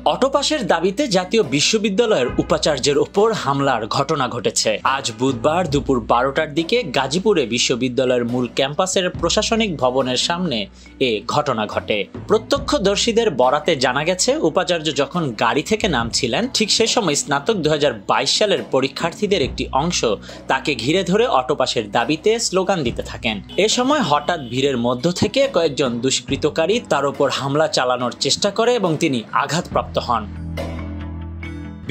অটোপাসের দাবিতে জাতীয় বিশ্ববিদ্যালয়ের উপাচার্যের উপর হামলার ঘটনা ঘটেছে। আজ বুধবার দুপুর 12টার দিকে গাজীপুরে বিশ্ববিদ্যালয়ের মূল ক্যাম্পাসের প্রশাসনিক ভবনের সামনে এ ঘটনা ঘটে। প্রত্যক্ষদর্শীদের বরাতে জানা গেছে, উপাচার্য যখন গাড়ি থেকে নামছিলেন ঠিক সে সময় স্নাতক 2022 সালের পরীক্ষার্থীদের একটি অংশ তাকে ঘিরে ধরে অটোপাসের দাবিতে স্লোগান দিতে থাকেন। এ সময় হঠাৎ ভিড়ের মধ্য থেকে কয়েকজন দুষ্কৃতকারী তার উপর হামলা চালানোর চেষ্টা করে এবং তিনি আঘাতপ্রাপ্ত হন।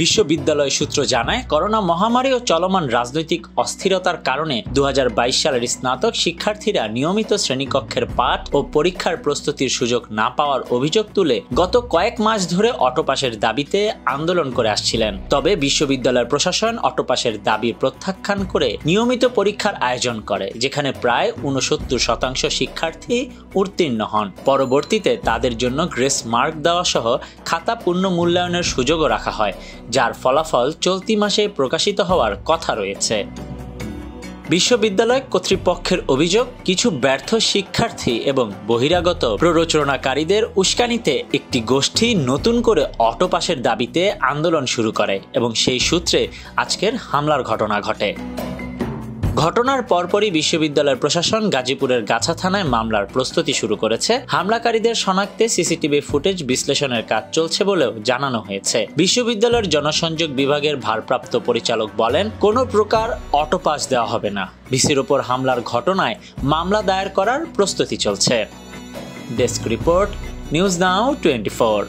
বিশ্ববিদ্যালয় সূত্র জানায়, করোনা মহামারী ও চলমান রাজনৈতিক অস্থিরতার কারণে 2022 সালের স্নাতক শিক্ষার্থীরা নিয়মিত শ্রেণীকক্ষের পাঠ ও পরীক্ষার প্রস্তুতির সুযোগ না পাওয়ার অভিযোগ তুলে গত কয়েক মাস ধরে অটোপাসের দাবিতে আন্দোলন করে আসছিলেন। তবে বিশ্ববিদ্যালয়ের প্রশাসন অটোপাসের দাবি প্রত্যাখ্যান করে নিয়মিত পরীক্ষার আয়োজন করে, যেখানে প্রায় 69% শিক্ষার্থী উত্তীর্ণ হন। পরবর্তীতে তাদের জন্য গ্রেস মার্ক দেওয়া সহ খাতা পুনর্মূল্যায়নের সুযোগও রাখা হয়, যার ফলাফল চলতি মাসে প্রকাশিত হওয়ার কথা রয়েছে। বিশ্ববিদ্যালয় কর্তৃপক্ষের অভিযোগ, কিছু ব্যর্থ শিক্ষার্থী এবং বহিরাগত প্ররোচনাকারীদের উস্কানিতে একটি গোষ্ঠী নতুন করে অটোপাসের দাবিতে আন্দোলন শুরু করে এবং সেই সূত্রে আজকের হামলার ঘটনা ঘটে। ঘটনার পরপরই বিশ্ববিদ্যালয়ের প্রশাসন গাজীপুরের গাছা থানায় মামলার প্রস্তুতি শুরু করেছে। হামলাকারীদের শনাক্তে সিসিটিভি ফুটেজ বিশ্লেষণের কাজ চলছে বলেও জানানো হয়েছে। বিশ্ববিদ্যালয়ের জনসংযোগ বিভাগের ভারপ্রাপ্ত পরিচালক বলেন, কোনো প্রকার অটোপাস দেওয়া হবে না। ভিসির ওপর হামলার ঘটনায় মামলা দায়ের করার প্রস্তুতি চলছে। Desk report, news now 24।